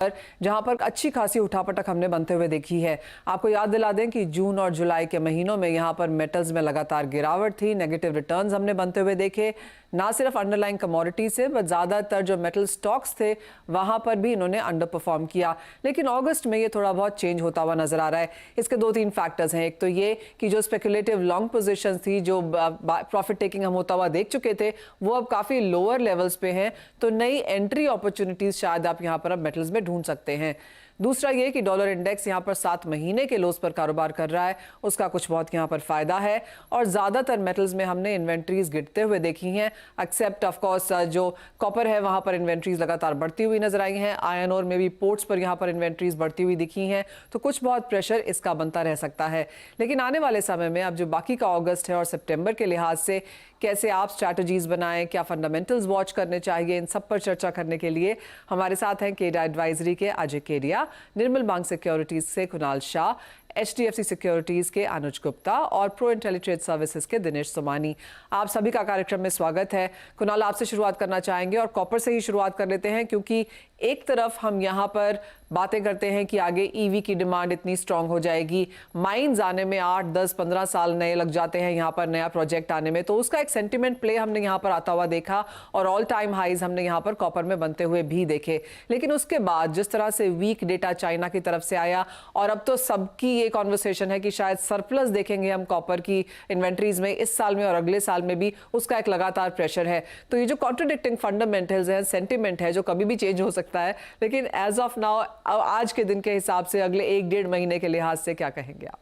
जहां पर अच्छी खासी उठापटक हमने बनते हुए देखी है। आपको याद दिला दें कि जून और जुलाई के महीनों में यहां पर मेटल्स में लगातार गिरावट थी, नेगेटिव रिटर्न्स हमने बनते हुए देखे, ना सिर्फ अंडरलाइंग कमोडिटी से बट ज़्यादातर जो मेटल स्टॉक्स थे वहां पर भी इन्होंने अंडर परफॉर्म किया। लेकिन अगस्त में ये थोड़ा बहुत चेंज होता हुआ नजर आ रहा है। इसके दो तीन फैक्टर्स हैं। एक तो ये कि जो स्पेकुलेटिव लॉन्ग पोजीशंस थी, जो प्रॉफिट टेकिंग हम होता हुआ देख चुके थे, वो अब काफ़ी लोअर लेवल्स पे हैं, तो नई एंट्री अपॉर्चुनिटीज शायद आप यहाँ पर अब मेटल्स में ढूंढ सकते हैं। दूसरा ये कि डॉलर इंडेक्स यहाँ पर 7 महीने के लोस पर कारोबार कर रहा है, उसका कुछ बहुत यहाँ पर फायदा है। और ज़्यादातर मेटल्स में हमने इन्वेंट्रीज गिरते हुए देखी हैं, एक्सेप्ट ऑफ कोर्स जो कॉपर है वहाँ पर इन्वेंट्रीज लगातार बढ़ती हुई नजर आई हैं। आयरन और में भी पोर्ट्स पर यहाँ पर इन्वेंट्रीज बढ़ती हुई दिखी हैं, तो कुछ बहुत प्रेशर इसका बनता रह सकता है। लेकिन आने वाले समय में अब जो बाकी का अगस्त है और सितंबर के लिहाज से कैसे आप स्ट्रैटेजीज बनाएं, क्या फंडामेंटल्स वॉच करने चाहिए, इन सब पर चर्चा करने के लिए हमारे साथ हैं केडा एडवाइजरी के अजय केडिया, निर्मल बांक सिक्योरिटीज से कुणाल शाह, HDFC सिक्योरिटीज के अनुज गुप्ता और प्रो इंटेलिट्रेड सर्विसेज के दिनेश सोमानी। आप सभी का कार्यक्रम में स्वागत है। कुणाल, आपसे शुरुआत करना चाहेंगे और कॉपर से ही शुरुआत कर लेते हैं, क्योंकि एक तरफ हम यहाँ पर बातें करते हैं कि आगे EV की डिमांड इतनी स्ट्रांग हो जाएगी, माइंस आने में 8, 10, 15 साल नए लग जाते हैं यहाँ पर नया प्रोजेक्ट आने में, तो उसका एक सेंटिमेंट प्ले हमने यहाँ पर आता हुआ देखा और ऑल टाइम हाइज हमने यहाँ पर कॉपर में बनते हुए भी देखे। लेकिन उसके बाद जिस तरह से वीक डेटा चाइना की तरफ से आया और अब तो सबकी ये कॉन्वर्सेशन है कि शायद सरप्लस देखेंगे हम कॉपर की इन्वेंट्रीज में इस साल में और अगले साल में भी, उसका एक लगातार प्रेशर है। तो ये जो कॉन्ट्रडिक्टिंग फंडामेंटल्स हैं, सेंटिमेंट है जो कभी भी चेंज हो सकता है, लेकिन एज ऑफ नाउ आज के दिन के हिसाब से अगले 1-1.5 महीने के लिहाज से क्या कहेंगे आप?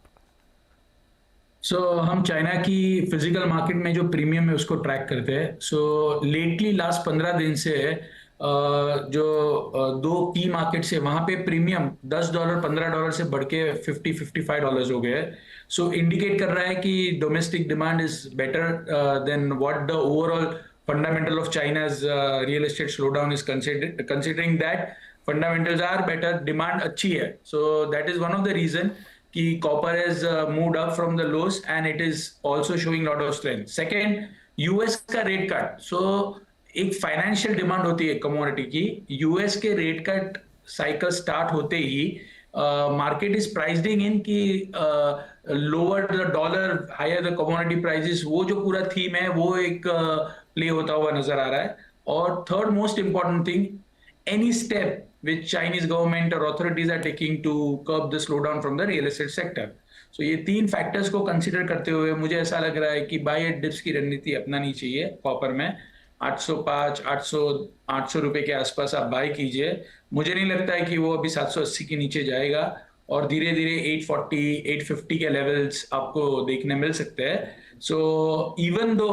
हम चाइना की फिजिकल मार्केट में जो प्रीमियम है उसको ट्रैक करते हैं। लेटली लास्ट 15 दिन से जो दो की मार्केट से वहां पे प्रीमियम $10 $15 से बढ़ के $50-55 हो गए। इंडिकेट कर रहा है कि domestic demand is better than what the overall fundamental of China's real estate slowdown is considering that fundamentals are better, demand अच्छी है। That is one of the reason कि copper has moved up from the lows and it is also showing lot of strength. Second, US का rate cut, एक financial demand होती है commodity की। US के rate cut cycle start होते ही market is pricing in कि lower the dollar higher the commodity prices, वो जो पूरा थीम है वो एक प्ले होता हुआ नजर आ रहा है। और third most important thing, any step which Chinese government or authorities are taking to curb the slowdown from the real estate sector. ये तीन फैक्टर्स को कंसीडर करते हुए मुझे ऐसा लग रहा है कि बाय एट डिप्स की रणनीति अपनानी चाहिए कॉपर में। 805, 800 रुपए के आसपास आप बाय कीजिए। मुझे नहीं लगता है कि वो अभी 780 के नीचे जाएगा और धीरे धीरे 840, 850 के लेवल्स आपको देखने मिल सकते हैं। इवन दो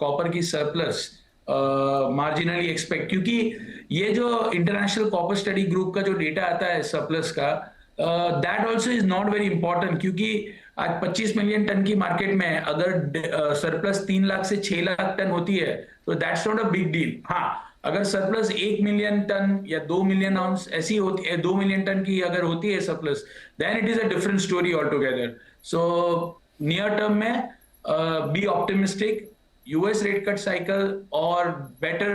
कॉपर की सरप्लस मार्जिनली एक्सपेक्ट, क्योंकि ये जो इंटरनेशनल कॉपर स्टडी ग्रुप का जो डेटा आता है सरप्लस का, that also is not very important, क्योंकि आज 25 मिलियन टन की मार्केट में अगर सरप्लस 3 लाख से 6 लाख टन होती है तो that's not a big deal. हाँ, अगर सरप्लस 1 मिलियन टन या 2 मिलियन आउंस ऐसी होती है, 2 मिलियन टन की अगर होती है surplus, then it is a different story all together. Near term में be optimistic, US rate cut cycle or better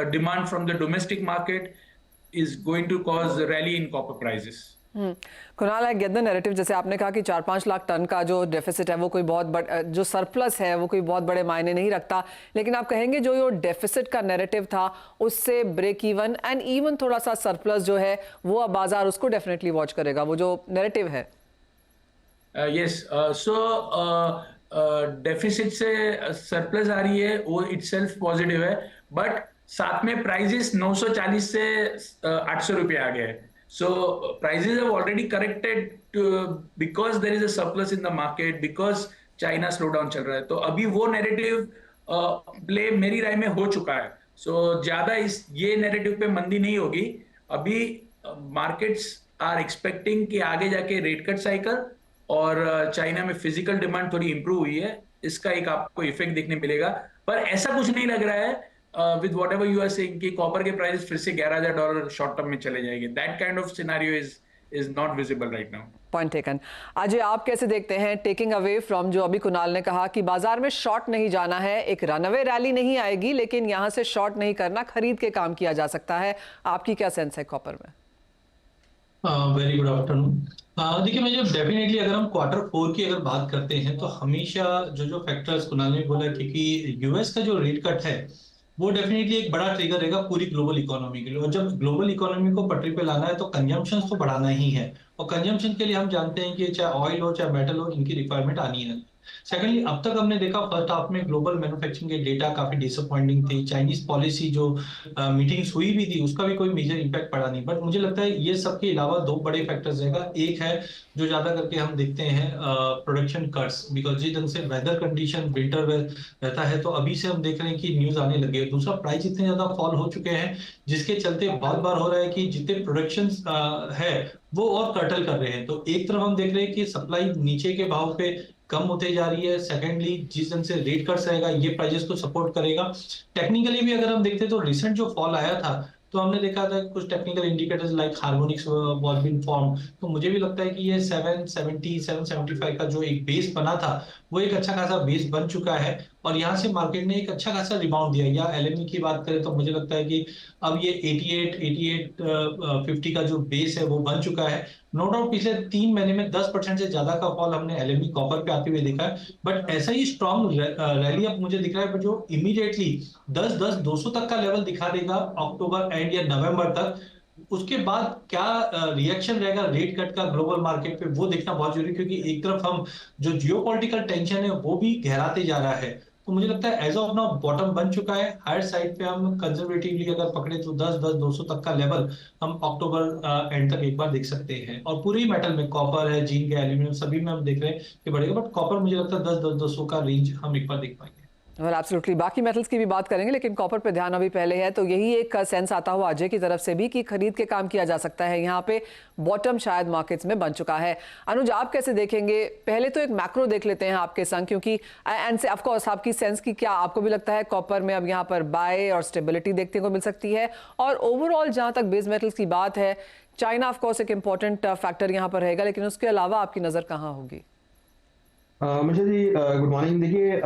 demand from the domestic market is going to cause a rally in copper prices. Kunal, I get the narrative, जैसे आपने कहा कि 4-5 lakh ton का जो deficit है वो कोई बहुत जो सरप्लस है वो कोई बहुत बड़े मायने नहीं रखता, लेकिन आप कहेंगे जो डेफिसिट का नैरेटिव था उससे ब्रेक इवन एंड इवन थोड़ा सा सरप्लस जो है वो अब बाजार उसको डेफिनेटली वॉच करेगा, वो जो नैरेटिव है? यस, डेफिसिट से सरप्लस आ रही है वो इटसेल्फ पॉजिटिव है, बट साथ में प्राइजेस 940 से 800 रुपए आ गए। Prices have already corrected because there is a surplus in the market, because China slow down चल रहा है। तो अभी वो नैरेटिव प्ले मेरी राय में हो चुका है। ज्यादा ये नैरेटिव पे मंदी नहीं होगी। अभी मार्केट्स आर एक्सपेक्टिंग कि आगे जाके रेट कट साइकिल और चाइना में फिजिकल डिमांड थोड़ी इंप्रूव हुई है, इसका एक आपको इफेक्ट देखने मिलेगा। पर ऐसा कुछ नहीं लग रहा है with whatever you are saying कि कॉपर के प्राइस फिर से $11,000 शॉर्ट टर्म में चले जाएंगे। That kind of scenario is not visible right now. Point taken. Ajay, आप कैसे देखते हैं, टेकिंग अवे फ्रॉम जो अभी कुणाल ने कहा कि बाजार में शॉर्ट नहीं जाना है, एक रनअवे रैली नहीं आएगी, लेकिन यहां से शॉर्ट नहीं करना, खरीद के काम किया जा सकता है, आपकी क्या सेंस है कॉपर में? Very good afternoon. देखिए, मुझे डेफिनेटली अगर हम क्वार्टर फोर की अगर बात करते हैं तो हमेशा जो जो फैक्टर्स कुणाल ने बोला, क्योंकि यूएस का जो रेट कट है वो डेफिनेटली एक बड़ा ट्रिगर रहेगा पूरी ग्लोबल इकोनॉमी के लिए। और जब ग्लोबल इकोनॉमी को पटरी पे लाना है तो कंजम्पशन तो बढ़ाना ही है, और कंजम्पशन के लिए हम जानते हैं कि चाहे ऑयल हो चाहे मेटल हो, इनकी रिक्वायरमेंट आनी है। सेकेंडली, अब तक हमने देखा फर्स्ट हाफ में ग्लोबल मैन्युफैक्चरिंग के डेटा काफी डिसअपॉइंटिंग थी। चाइनीज पॉलिसी जो मीटिंग्स हुई भी थी उसका भी कोई मेजर इम्पैक्ट पड़ा नहीं। बट मुझे लगता है ये सब के अलावा दो बड़े फैक्टर्स रहेगा। एक है जो ज्यादा करके हम देखते हैं प्रोडक्शन कट्स, बिकॉज जिस ढंग से वेदर कंडीशन विंटर रहता है तो अभी से हम देख रहे हैं कि न्यूज आने लगी है। दूसरा, प्राइस इतने ज्यादा फॉल हो चुके हैं जिसके चलते बहुत बार हो रहा है कि जितने प्रोडक्शन है वो और कर्टल कर रहे हैं। तो एक तरफ हम देख रहे हैं कि सप्लाई नीचे के भाव पे कम होते जा रही है। सेकेंडली, जिस ढंग से रेट कट्स रहेगा ये प्राइजेस को सपोर्ट करेगा। टेक्निकली भी अगर हम देखते हैं तो रिसेंट जो फॉल आया था तो हमने देखा था कुछ technical indicators like harmonics was been form. तो मुझे भी लगता है कि ये 770 775 का जो एक बेस बना था वो एक अच्छा खासा बेस बन चुका है, और यहाँ से मार्केट ने एक अच्छा खासा रिबाउंड दिया। या एलएमई की बात करें तो मुझे लगता है कि अब ये 88 50 का जो बेस है वो बन चुका है। नो डाउट पिछले 3 महीने में 10% से ज्यादा का फॉल हमने एलएमई कॉपर पे आते हुए देखा है, बट ऐसा ही स्ट्रॉन्ग रैली अब मुझे दिख रहा है जो इमीडिएटली 10-10 200 तक का लेवल दिखा देगा अक्टूबर एंड या नवंबर तक। उसके बाद क्या रिएक्शन रहेगा रेट कट का ग्लोबल मार्केट पे वो देखना बहुत जरूरी है, क्योंकि एक तरफ हम जो जियोपॉलिटिकल टेंशन है वो भी गहराते जा रहा है। तो मुझे लगता है एज ऑफ नाउ बॉटम बन चुका है। हायर साइड पे हम कंजर्वेटिवली अगर पकड़े तो 10-10 200 तक का लेवल हम अक्टूबर एंड तक एक बार देख सकते हैं। और पूरे ही मेटल में कॉपर है, जिंक है, एल्यूमिनियम सभी में हम देख रहे हैं कि बढ़ेगा, बट कॉपर मुझे लगता है 10-10 200 का रेंज हम एक बार देख पाएंगे। वेल एब्सोल्युटली, बाकी मेटल्स की भी बात करेंगे लेकिन कॉपर पे ध्यान अभी पहले है। तो यही एक सेंस आता हुआ अजय की तरफ से भी कि खरीद के काम किया जा सकता है। यहाँ पे बॉटम शायद मार्केट्स में बन चुका है। अनुज, आप कैसे देखेंगे? पहले तो एक मैक्रो देख लेते हैं आपके संग, क्योंकि एंड से ऑफ कोर्स आपकी सेंस की क्या आपको भी लगता है कॉपर में अब यहाँ पर बाय और स्टेबिलिटी देखने को मिल सकती है? और ओवरऑल जहाँ तक बेस मेटल्स की बात है, चाइना ऑफ कोर्स एक इंपॉर्टेंट फैक्टर यहाँ पर रहेगा, लेकिन उसके अलावा आपकी नजर कहाँ होगी? मुझे जी गुड मॉर्निंग। देखिए,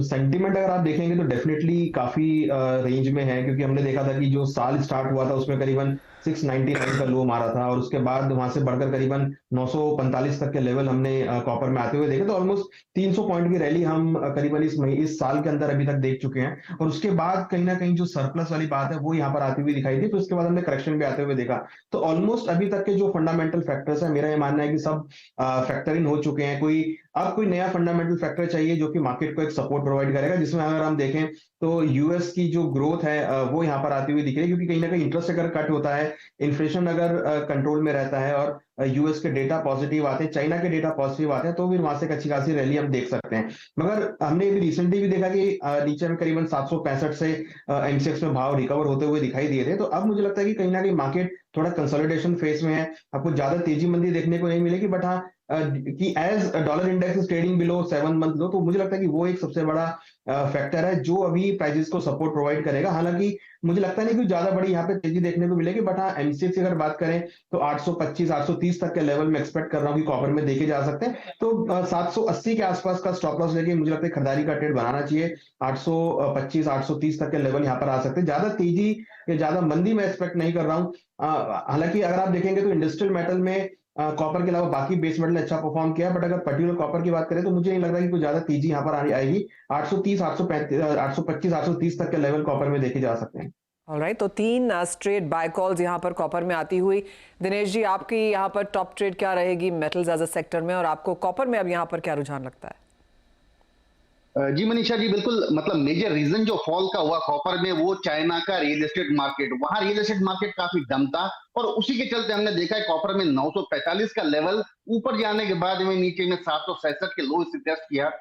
सेंटीमेंट अगर आप देखेंगे तो डेफिनेटली काफी रेंज में है, क्योंकि हमने देखा था कि जो साल स्टार्ट हुआ था उसमें करीबन 699 का लो मारा था, और उसके बाद वहां से बढ़कर करीबन 945 तक के लेवल हमने कॉपर में आते हुए देखे। तो ऑलमोस्ट 300 पॉइंट की रैली हम करीबन इस साल के अंदर अभी तक देख चुके हैं। और उसके बाद कहीं ना कहीं जो सरप्लस वाली बात है वो यहाँ पर आती हुई दिखाई दी, तो उसके बाद हमने करेक्शन भी आते हुए देखा। तो ऑलमोस्ट अभी तक के जो फंडामेंटल फैक्टर्स है, मेरा ये मानना है कि सब फैक्टर इन हो चुके हैं। अब कोई नया फंडामेंटल फैक्टर चाहिए जो कि मार्केट को एक सपोर्ट प्रोवाइड करेगा, जिसमें अगर हम देखें तो यूएस की जो ग्रोथ है वो यहाँ पर आती हुई दिख रही है, क्योंकि कहीं ना कहीं इंटरेस्ट अगर कट होता है, इन्फ्लेशन अगर कंट्रोल में रहता है और यूएस के डेटा पॉजिटिव आते हैं, चाइना के डेटा पॉजिटिव आते हैं, तो फिर वहां से एक अच्छी खासी रैली हम देख सकते हैं। मगर हमने अभी रिसेंटली भी देखा कि नीचे में करीबन 765 से एमसीएक्स में भाव रिकवर होते हुए दिखाई दिए थे। तो अब मुझे लगता है कि कहीं ना कहीं मार्केट थोड़ा कंसोलिडेशन फेज में है। आपको ज्यादा तेजी मंदी देखने को नहीं मिलेगी, बट हाँ कि as dollar index is trading below 7 month low, तो मुझे लगता है कि वो एक सबसे बड़ा फैक्टर है जो अभी प्राइसेस को सपोर्ट प्रोवाइड करेगा। हालांकि मुझे लगता नहीं कि ज्यादा बड़ी यहाँ पे तेजी देखने को मिलेगी, बट हाँ एमसीएक्स की अगर बात करें तो 825 830 तक के लेवल में एक्सपेक्ट कर रहा हूँ कि कॉपर में देखे जा सकते हैं। तो 780 के आसपास का स्टॉप लॉस लेके मुझे लगता है खरीदारी का ट्रेड बनाना चाहिए। 825 830 तक के लेवल यहाँ पर आ सकते हैं। ज्यादा तेजी या ज्यादा मंदी में एक्सपेक्ट नहीं कर रहा हूँ। हालांकि अगर आप देखेंगे तो इंडस्ट्रियल मेटल में कॉपर के अलावा बाकी बेस मेटल अच्छा परफॉर्म किया, बट अगर पर्टिकुलर कॉपर की बात करें तो मुझे नहीं लग रहा कि कोई ज्यादा तेजी यहाँ पर आएगी। 830 835 825 830 तक के लेवल कॉपर में देखे जा सकते हैं। ऑलराइट, तो 3 स्ट्रेट बाय कॉल्स यहाँ पर कॉपर में आती हुई। दिनेश जी, आपकी यहाँ पर टॉप ट्रेड क्या रहेगी मेटल्स एज अ सेक्टर में, और आपको कॉपर में अब यहाँ पर क्या रुझान लगता है? जी मनीषा जी, बिल्कुल। मतलब मेजर रीजन जो फॉल का हुआ कॉपर में वो चाइना का रियल एस्टेट मार्केट, वहां रियल एस्टेट मार्केट काफी डम था, और उसी के चलते हमने देखा है कॉपर में 945 का लेवल ऊपर जाने के बाद में नीचे में 767 के लो से टेस्ट किया।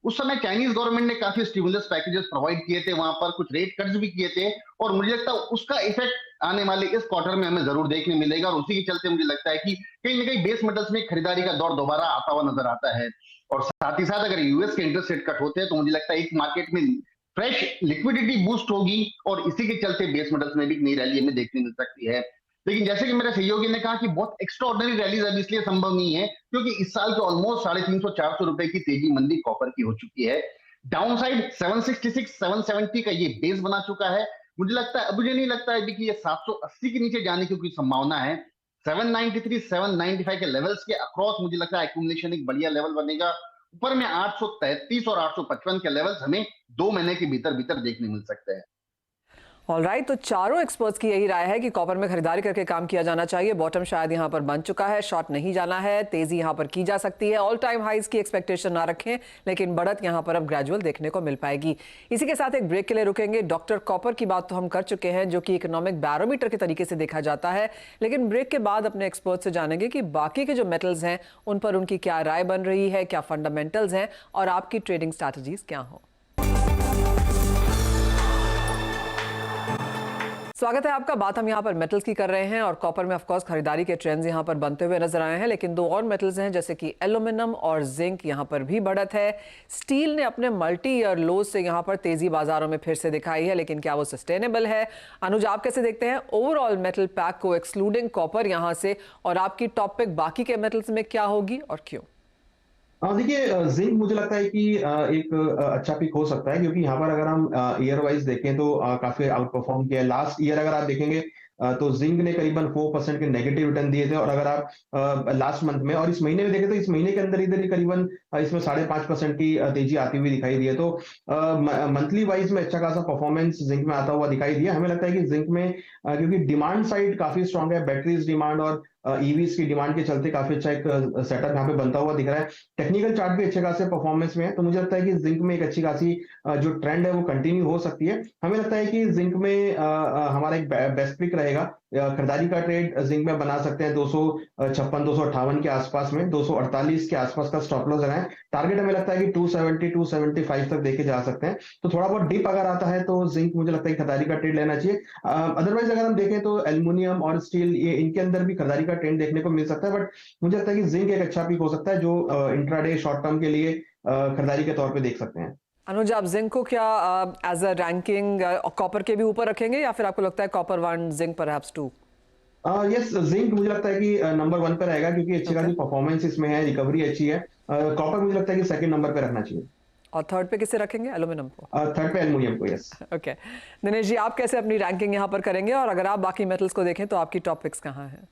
उस समय चाइनीज गवर्नमेंट ने काफी स्टिमुलस पैकेजेस प्रोवाइड किए थे, वहां पर कुछ रेट कट्स भी किए थे, और मुझे लगता है उसका इफेक्ट आने वाले इस क्वार्टर में हमें जरूर देखने मिलेगा। और उसी के चलते मुझे लगता है कि कहीं ना कहीं बेस मेटल्स में खरीदारी का दौर दोबारा आता हुआ नजर आता है। और साथ ही साथ अगर यूएस के इंटरेस्ट रेट कट होते हैं तो मुझे लगता है एक मार्केट में फ्रेश लिक्विडिटी बूस्ट होगी, और इसी के चलते बेस मेटल्स में भी नई रैली हमें देखने मिल सकती है। लेकिन जैसे कि मेरे सहयोगी ने कहा कि बहुत एक्स्ट्रा ऑर्डिनरी रैलीज अब इसलिए संभव नहीं है क्योंकि इस साल के ऑलमोस्ट 350 400 रुपए की तेजी मंदी कॉपर की हो चुकी है। डाउन साइड 766 770 का ये बेस बना चुका है। मुझे नहीं लगता है अभी कि ये 780 के नीचे जाने की कोई संभावना है। 793 795 के लेवल्स के अक्रॉस मुझे लगता है एक्यूमुलेशन एक बढ़िया लेवल बनेगा। ऊपर में 833 और 855 के लेवल्स हमें 2 महीने के भीतर भीतर देखने मिल सकते हैं। ऑलराइट, तो चारों एक्सपर्ट्स की यही राय है कि कॉपर में खरीदारी करके काम किया जाना चाहिए। बॉटम शायद यहां पर बन चुका है, शॉर्ट नहीं जाना है, तेजी यहां पर की जा सकती है। ऑल टाइम हाइज की एक्सपेक्टेशन ना रखें, लेकिन बढ़त यहां पर अब ग्रेजुअल देखने को मिल पाएगी। इसी के साथ एक ब्रेक के लिए रुकेंगे। डॉक्टर कॉपर की बात तो हम कर चुके हैं, जो कि इकोनॉमिक बैरोमीटर के तरीके से देखा जाता है, लेकिन ब्रेक के बाद अपने एक्सपर्ट से जानेंगे कि बाकी के जो मेटल्स हैं उन पर उनकी क्या राय बन रही है, क्या फंडामेंटल्स हैं और आपकी ट्रेडिंग स्ट्रैटेजीज क्या हो। स्वागत है आपका। बात हम यहाँ पर मेटल्स की कर रहे हैं और कॉपर में ऑफकोर्स खरीदारी के ट्रेंड्स यहाँ पर बनते हुए नजर आए हैं, लेकिन 2 और मेटल्स हैं जैसे कि एल्यूमिनियम और जिंक, यहाँ पर भी बढ़त है। स्टील ने अपने मल्टी ईयर लोज से यहाँ पर तेजी बाजारों में फिर से दिखाई है, लेकिन क्या वो सस्टेनेबल है? अनुज, आप कैसे देखते हैं ओवरऑल मेटल पैक को एक्सक्लूडिंग कॉपर यहाँ से, और आपकी टॉप पिक बाकी के मेटल्स में क्या होगी और क्यों? देखिए, जिंक मुझे लगता है कि एक अच्छा पिक हो सकता है, क्योंकि यहाँ पर अगर हम ईयर वाइज देखें तो काफी आउट परफॉर्म किया है। लास्ट ईयर अगर आप देखेंगे तो जिंक ने करीबन 4% के नेगेटिव रिटर्न दिए थे, और अगर आप लास्ट मंथ में और इस महीने में देखें तो इस महीने के अंदर इधर ही करीबन इसमें 5.5% की तेजी आती हुई दिखाई दी है। तो मंथली वाइज में अच्छा खासा परफॉर्मेंस जिंक में आता हुआ दिखाई दिया। हमें लगता है कि जिंक में क्योंकि डिमांड साइड काफी स्ट्रांग है, बैटरीज डिमांड और ईवीज की डिमांड के चलते काफी अच्छा एक सेटअप यहाँ पे बनता हुआ दिख रहा है। टेक्निकल चार्ट भी अच्छे खासे परफॉर्मेंस में है, तो मुझे लगता है कि जिंक में एक अच्छी खासी जो ट्रेंड है वो कंटिन्यू हो सकती है। हमें लगता है कि जिंक में हमारा एक बेस्ट पिक रहेगा। खरीदारी का ट्रेड जिंक में बना सकते हैं 256 258 के आसपास में, 248 के आसपास का स्टॉप लॉस लगाएं। टारगेट हमें लगता है कि 270 275 तक देखे जा सकते हैं। तो थोड़ा बहुत डिप अगर आता है तो जिंक मुझे लगता है कि खरीदारी का ट्रेड लेना चाहिए। अदरवाइज अगर हम देखें तो एल्युमिनियम और स्टील, ये इनके अंदर भी खरीदारी का ट्रेंड देखने को मिल सकता है, बट मुझे लगता है कि जिंक एक अच्छा पिक हो सकता है जो इंट्राडे शॉर्ट टर्म के लिए खरीदारी के तौर पे देख सकते हैं। अनुज, आप जिंक को क्या एज अ रैंकिंग कॉपर के भी ऊपर रखेंगे, या फिर आपको लगता है copper 1, zinc perhaps 2? Yes, zinc मुझे लगता है कि नंबर 1 पे रहेगा, क्योंकि अच्छी खासी परफॉर्मेंस इसमें है, रिकवरी अच्छी है। कॉपर मुझे लगता है कि सेकंड नंबर पे रखना चाहिए। और थर्ड पे किसे रखेंगे? एल्यूमिनियम को? थर्ड पे एल्युमिनियम को, यस। ओके दिनेश जी, आप कैसे अपनी रैंकिंग यहाँ पर करेंगे, और अगर आप बाकी मेटल्स को देखें तो आपकी टॉप पिक्स कहाँ हैं?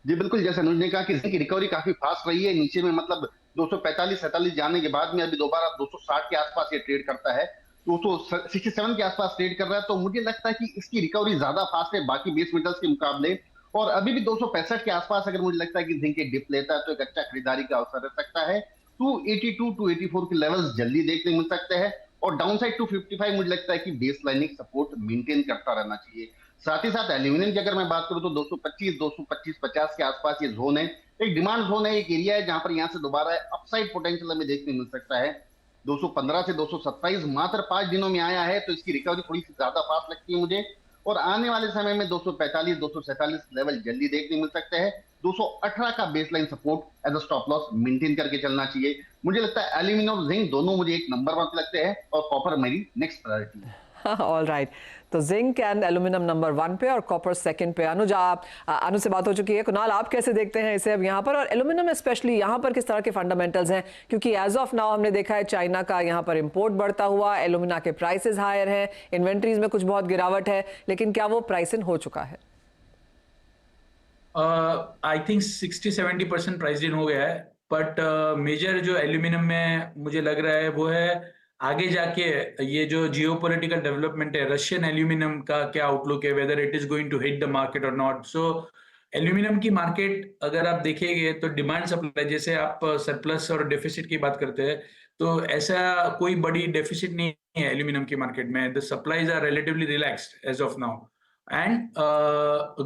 जी बिल्कुल, जैसे अनुज ने कहा कि जिंक की रिकवरी काफी फास्ट रही है। नीचे में मतलब 245-47 जाने के बाद में अभी दोबारा 260 के आसपास ये ट्रेड करता है, 267 के आसपास ट्रेड कर रहा है। तो मुझे लगता है कि इसकी रिकवरी ज्यादा फास्ट है बाकी बेस मेटल्स के मुकाबले, और अभी भी 265 के आसपास अगर मुझे लगता है कि जिंक एक डिप लेता है तो एक अच्छा खरीदारी का अवसर रह सकता है। 282 284 के लेवल्स जल्दी देखने मिल सकते हैं, और डाउन साइड 255 मुझे लगता है कि बेस लाइन सपोर्ट मेंटेन करता रहना चाहिए। साथ ही साथ एल्यूमिनियम की अगर मैं बात करूं तो 225-225-50 के आसपास ये जोन है, एक डिमांड जोन है, एक एरिया है जहां पर यहां से दोबारा अपसाइड पोटेंशियल हमें देखने मिल सकता है। 215 से 227 मात्र 5 दिनों में आया है, तो इसकी रिकवरी थोड़ी सी ज्यादा फास्ट लगती है मुझे, और आने वाले समय में 245 247 लेवल जल्दी देखने मिल सकते हैं। 218 का baseline support as a stop loss maintain करके चलना चाहिए। मुझे लगता है एल्यूमिनियम और जिंक दोनों मुझे एक नंबर 1 लगते हैं, और कॉपर मेरी नेक्स्ट प्रायोरिटी है। ऑल राइट, तो जिंक एंड एल्यूमिनियम नंबर 1 पे और कॉपर सेकंड पे। अनुज, अनु से बात हो चुकी है। कुणाल, आप कैसे देखते हैं इसे अब यहाँ पर, और एल्यूमिनियम स्पेशली यहाँ पर किस तरह के फंडामेंटल्स हैं? क्योंकि एज ऑफ नाउ हमने देखा है चाइना का यहाँ पर इंपोर्ट बढ़ता हुआ, एल्यूमिना के प्राइसेस हायर हैं, इन्वेंट्रीज में कुछ बहुत गिरावट है, लेकिन क्या वो प्राइसिंग हो चुका है? आई थिंक 60-70% प्राइस इन हो गया है, बट मेजर जो एल्यूमिनियम में मुझे लग रहा है वो है आगे जाके ये जो जियोपॉलिटिकल डेवलपमेंट है, रशियन एल्यूमिनियम का क्या आउटलुक है, whether it is going to hit the market और नॉट। सो एल्यूमिनियम की मार्केट अगर आप देखेंगे तो डिमांड सप्लाई, जैसे आप सरप्लस और डेफिसिट की बात करते हैं, तो ऐसा कोई बड़ी डेफिसिट नहीं है एल्यूमिनियम की मार्केट में। The supplies are relatively relaxed as of now, and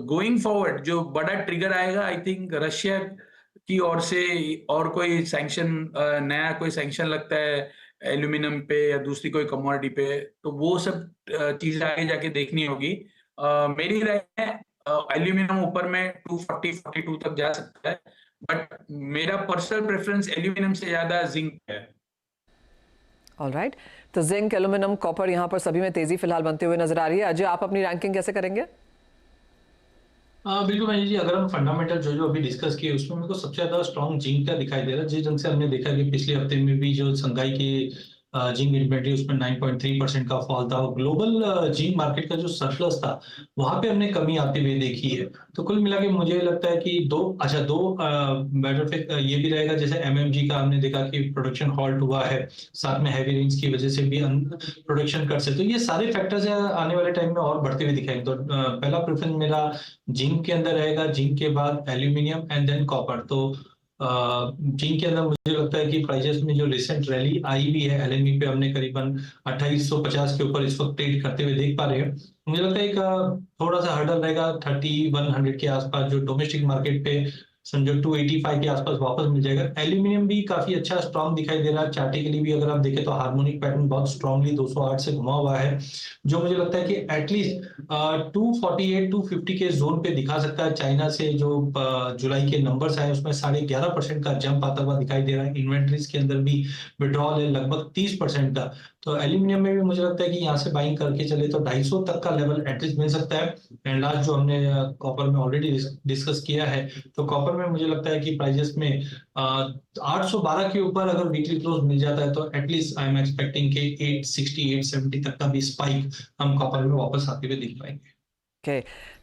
going forward जो बड़ा ट्रिगर आएगा आई थिंक रशिया की ओर से, और कोई सैंक्शन, नया कोई सैंक्शन लगता है एल्यूमिनियम पे या दूसरी कोई कमोडिटी पे, तो वो सब चीजें आगे जाके देखनी होगी। मेरी राय है एल्यूमिनियम ऊपर में 240-42 तक जा सकता है, बट मेरा पर्सनल प्रेफरेंस एल्यूमिनियम से ज्यादा जिंक है। ऑलराइट, तो जिंक, एल्यूमिनियम, कॉपर यहाँ पर सभी में तेजी फिलहाल बनते हुए नजर आ रही है। अजय, आप अपनी रैंकिंग कैसे करेंगे? बिल्कुल भाई जी, अगर हम फंडामेंटल जो अभी डिस्कस किए उसमें मेरे को सबसे ज्यादा स्ट्रॉन्ग जिंक का दिखाई दे रहा है, जिस ढंग से हमने देखा कि पिछले हफ्ते में भी जो संघाई के जिंक इन्वेंटरी, उसमें 9.3% का फॉल था। और ग्लोबल जिंक मार्केट का जो सरप्लस था वहां पे हमने कमी आती हुई देखी है। तो कुल मिला के मुझे लगता है कि दो मैटर पे ये भी रहेगा, जैसे एमएमजी का हमने देखा कि प्रोडक्शन हॉल्ट हुआ है, साथ में हैवी रेन्स की वजह से भी प्रोडक्शन कट से, तो ये सारे फैक्टर्स आने वाले टाइम में और बढ़ते हुए दिखाएंगे। तो पहला प्रेफरेंस मेरा जिंक के अंदर रहेगा, जिंक के बाद एल्यूमिनियम एंड देन कॉपर। तो जिंक के अंदर मुझे लगता है कि प्राइसेस में जो रिसेंट रैली आई भी है, एलएमई पे हमने करीबन 2850 के ऊपर इस वक्त ट्रेड करते हुए देख पा रहे हैं। मुझे लगता है एक थोड़ा सा हर्डल रहेगा 3100 के आसपास, जो डोमेस्टिक मार्केट पे समझो 285 के आसपास वापस मिल जाएगा। एल्यूमिनियम भी काफी अच्छा स्ट्रॉन्ग दिखाई दे रहा है। चार्टिकली भी अगर आप देखें तो हार्मोनिक पैटर्न बहुत स्ट्रांगली 208 से घुमा हुआ है, जो मुझे लगता है कि एटलीस्ट 248 250 के जोन पे दिखा सकता है। चाइना से जो जुलाई के नंबर्स आए उसमें 11.5% का जंप आता हुआ दिखाई दे रहा है। इन्वेंट्रीज के अंदर भी विड्रॉल है लगभग 30% का। तो एल्यूमिनियम में भी मुझे लगता है कि यहाँ से बाइंग करके चले तो 250 तक का लेवल एटलीस्ट मिल सकता है। एंड लास्ट जो हमने कॉपर में ऑलरेडी डिस्कस किया है, तो कॉपर में मुझे लगता है कि प्राइजेस में 812 के ऊपर अगर वीकली क्लोज मिल जाता है तो एटलीस्ट आई एम एक्सपेक्टिंग कि 860 870 तक का भी स्पाइक हम कॉपर में वापस आते हुए दिख पाएंगे।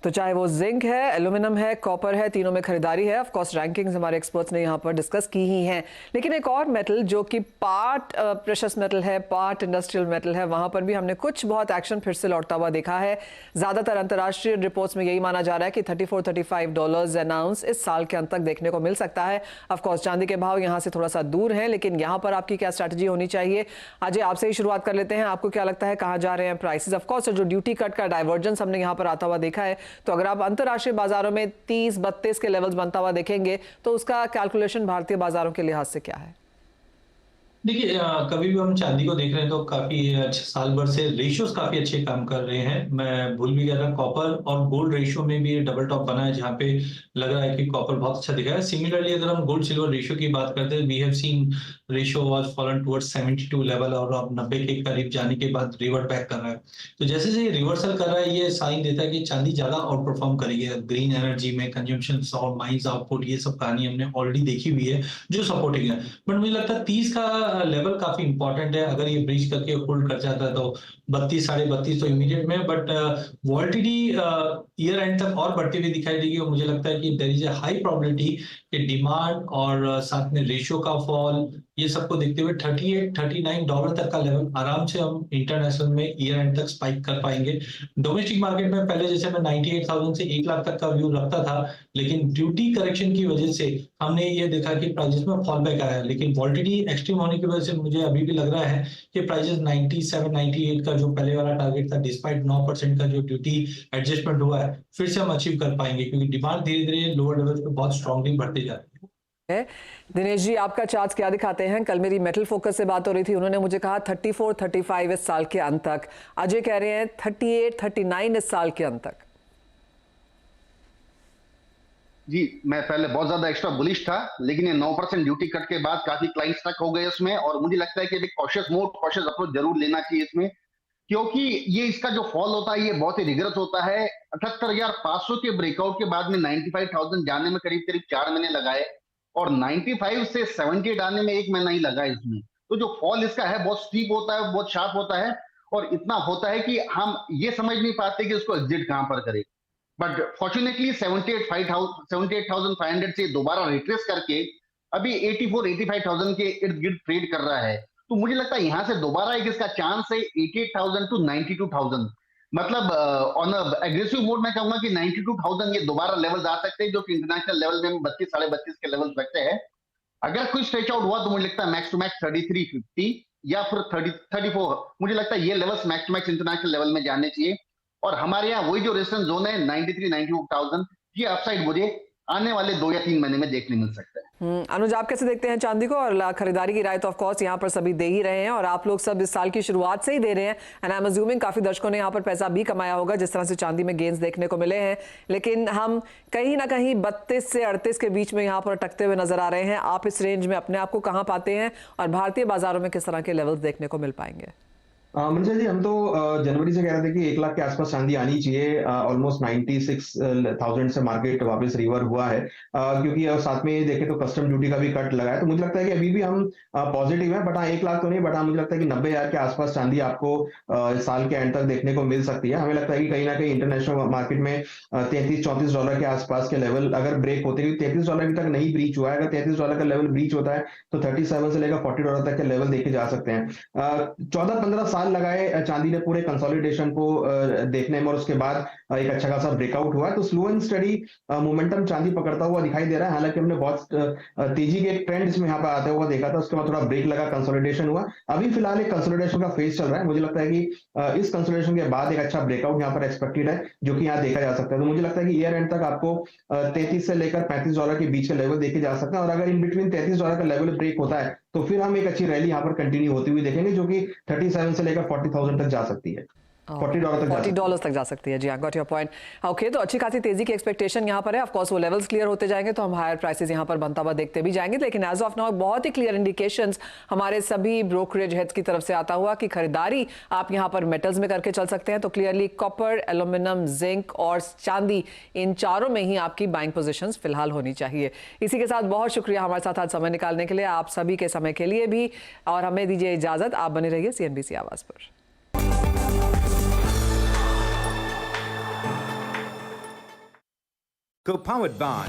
तो चाहे वो जिंक है, एल्यूमिनियम है, कॉपर है, तीनों में खरीदारी है। ऑफ कोर्स रैंकिंग्स हमारे एक्सपर्ट्स ने यहाँ पर डिस्कस की ही हैं, लेकिन एक और मेटल जो कि पार्ट प्रेशस मेटल है, पार्ट इंडस्ट्रियल मेटल है, वहां पर भी हमने कुछ बहुत एक्शन फिर से लौटता हुआ देखा है। ज्यादातर अंतर्राष्ट्रीय रिपोर्ट्स में यही माना जा रहा है कि $34-35 एन आउंस इस साल के अंत तक देखने को मिल सकता है। ऑफकोर्स चांदी के भाव यहाँ से थोड़ा सा दूर हैं, लेकिन यहाँ पर आपकी क्या स्ट्रैटेजी होनी चाहिए? अजय, आपसे ही शुरुआत कर लेते हैं। आपको क्या लगता है कहाँ जा रहे हैं प्राइसेस? ऑफकोर्स जो ड्यूटी कट का डाइवर्जेंस हमने यहाँ पर आता हुआ देखा है, तो अगर आप अंतरराष्ट्रीय बाजारों में 30-32 के लेवल्स बनता हुआ देखेंगे तो उसका कैलकुलेशन भारतीय बाजारों के लिहाज से क्या है? देखिए, कभी भी हम चांदी को देख रहे हैं तो काफी साल भर से रेशियोज काफी अच्छे काम कर रहे हैं। मैं भूल भी गया था, कॉपर और गोल्ड रेशियो में भी डबल टॉप बना है, जहां पे लग रहा है कि कॉपर बहुत अच्छा दिखा है। सिमिलरली अगर हम गोल्ड सिल्वर रेशियो की बात करते हैं, we have seen ratio was fallen towards 72 level, और अब 90 के करीब जाने के बाद रिवर्ट बैक कर रहा है। तो जैसे से ये रिवर्सल कर रहा है, ये साइन देता है कि चांदी ज्यादा आउट परफॉर्म करेगी। ग्रीन एनर्जी में कंजम्पशन और माइंस आउटपुट, ये सब कहानी हमने ऑलरेडी देखी हुई है जो सपोर्टिंग है। बट मुझे लगता है 30 का लेवल काफी इंपॉर्टेंट है। अगर ये ब्रीच करके होल्ड कर जाता है तो 32 32.5 तो इमीडिएट में, बट वॉल्टिलिटी ईयर एंड तक और बढ़ती हुई दिखाई देगी। और मुझे लगता है कि there is a high probability कि डिमांड और साथ में रेशियो का फॉल, ये सबको देखते हुए $38-39 तक का लेवल आराम से हम इंटरनेशनल में ईयर एंड तक स्पाइक कर पाएंगे। डोमेस्टिक मार्केट में पहले जैसे मैं 98,000 से 1 लाख तक का व्यू रखता था, लेकिन ड्यूटी करेक्शन की वजह से हमने ये देखा कि प्राइसेस में फॉल बैक आया। लेकिन वॉल्टिलिटी एक्सट्रीम होने की वजह से मुझे अभी भी लग रहा है कि प्राइसेस 97-98 का जो पहले वाला टारगेट था, डिस्पाइट 9% का जो ड्यूटी एडजस्टमेंट हुआ है, फिर से हम अचीव कर पाएंगे, क्योंकि डिमांड धीरे धीरे लोअर लेवल्स पे बहुत स्ट्रांगली बढ़ते जा रही है। दिनेश जी, आपका चार्ट क्या दिखाते हैं? कल मेरी मेटल फोकस से बात हो रही थी, उन्होंने मुझे कहा 34-35 इस साल के अंत तक। अजय कह रहे हैं 38-39 इस साल के अंत तक। जी, मैं पहले बहुत ज्यादा एक्स्ट्रा बुलिश था, लेकिन ये 9% ड्यूटी कट के बाद काफी क्लाइंट्स तक हो गए उसमें, और मुझे लगता है कि एक कॉशियस अप्रोच जरूर लेना चाहिए इसमें, क्योंकि ये इसका जो फॉल होता है ये बहुत ही रिगरस होता है। 78,500 के ब्रेकआउट के बाद में 95,000 जाने में करीब 4 महीने लगाए, और 95 से 78 आने में 1 महीना ही लगा इसमें। तो जो फॉल इसका है बहुत स्टीप होता है, बहुत शार्प होता है, और इतना होता है कि हम ये समझ नहीं पाते कि उसको एग्जिट कहां पर करें। बट फॉर्चुनेटली 78,500 से दोबारा रिट्रेस करके अभी 84-85,000 के इर्द गिर्द ट्रेड कर रहा है। तो मुझे लगता है यहां से दोबारा एक इसका चांस है 88,000 to 92,000। मतलब ऑन एग्रेसिव मोड मैं कहूंगा कि 92,000 ये दोबारा लेवल आ सकते हैं, जो कि इंटरनेशनल लेवल में 32-32.5 के लेवल रखते हैं। अगर कोई स्ट्रेच आउट हुआ तो मुझे लगता है मैक्स टू मैक्स 3350 या फिर 34, मुझे लगता है ये levels max to max international level में जाने चाहिए। और हमारे यहाँ वही जो रेजिस्टेंस जोन है 93-94,000, ये अपसाइड मुझे आने वाले 2 या 3 महीने में देखने मिल सकता है। अनुज, आप कैसे देखते हैं चांदी को? और खरीदारी की राय तो ऑफ कोर्स यहाँ पर सभी दे ही रहे हैं, और आप लोग सब इस साल की शुरुआत से ही दे रहे हैं, एंड आई एम अज्यूमिंग काफी दर्शकों ने यहाँ पर पैसा भी कमाया होगा जिस तरह से चांदी में गेंस देखने को मिले हैं। लेकिन हम कहीं ना कहीं 32 से 38 के बीच में यहाँ पर अटकते हुए नजर आ रहे हैं। आप इस रेंज में अपने आप को कहाँ पाते हैं, और भारतीय बाजारों में किस तरह के लेवल्स देखने को मिल पाएंगे? मनीषा जी, हम तो जनवरी से कह रहे थे कि 1 लाख के आसपास चांदी आनी चाहिए। ऑलमोस्ट 96,000 से मार्केट वापस रिवर हुआ है, क्योंकि साथ में देखें तो कस्टम ड्यूटी का भी कट लगा है। तो मुझे लगता है कि अभी भी हम पॉजिटिव है, बट हाँ 1 लाख तो नहीं, बट हाँ मुझे लगता है कि 90,000 के आसपास चांदी आपको इस साल के एंड तक देखने को मिल सकती है। हमें लगता है कि कहीं ना कहीं इंटरनेशनल मार्केट में $33-34 के आसपास के लेवल अगर ब्रेक होते हैं, $33 अभी तक नहीं ब्रीच हुआ है। अगर $33 का लेवल ब्रीच होता है तो 37 से लेकर $40 तक के लेवल देखे जा सकते हैं। 14-15 साल लगाए चांदी ने पूरे कंसोलिडेशन को देखने में, और उसके बाद एक अच्छा खासा ब्रेकआउट हुआ। तो स्लो एंड स्टडी मोमेंटम चांदी पकड़ता हुआ दिखाई दे रहा है। हालांकि हमने बहुत तेजी के एक ट्रेंड इसमें यहाँ पर आते हुआ देखा था, उसके बाद थोड़ा ब्रेक लगा, कंसोलिडेशन हुआ। अभी फिलहाल एक कंसोलिडेशन का फेज चल रहा है। मुझे लगता है कि इस कंसोलिडेशन के बाद एक अच्छा ब्रेकआउट यहाँ पर एक्सपेक्टेड है, जो कि यहाँ देखा जा सकता है। तो मुझे लगता है कि ईयर एंड तक आपको 33 से लेकर $35 के बीच के लेवल देखे जा सकते हैं, और अगर इन बिटवीन $33 का लेवल ब्रेक होता है तो फिर हम एक अच्छी रैली यहाँ पर कंटिन्यू होती हुई देखेंगे, जो कि 37 से लेकर 40,000 तक जा सकती है, $40 तक जा सकती है। जी हाँ, गॉट योर पॉइंट। ओके, तो अच्छी खासी तेजी की एक्सपेक्टेशन यहाँ पर है। ऑफ कोर्स वो लेवल्स क्लियर होते जाएंगे तो हम हायर प्राइसेस यहाँ पर बनता हुआ देखते भी जाएंगे, लेकिन एज ऑफ नाउ बहुत ही क्लियर इंडिकेशंस हमारे सभी ब्रोकरेज हेड्स की तरफ से आता हुआ कि खरीदारी आप यहाँ पर मेटल्स में करके चल सकते हैं। तो क्लियरली कॉपर, एल्यूमिनियम, जिंक और चांदी, इन चारों में ही आपकी बाइंग पोजीशंस फिलहाल होनी चाहिए। इसी के साथ बहुत शुक्रिया हमारे साथ आज समय निकालने के लिए, आप सभी के समय के लिए भी, और हमें दीजिए इजाजत। आप बने रहिए CNBC आवाज पर। Co-powered by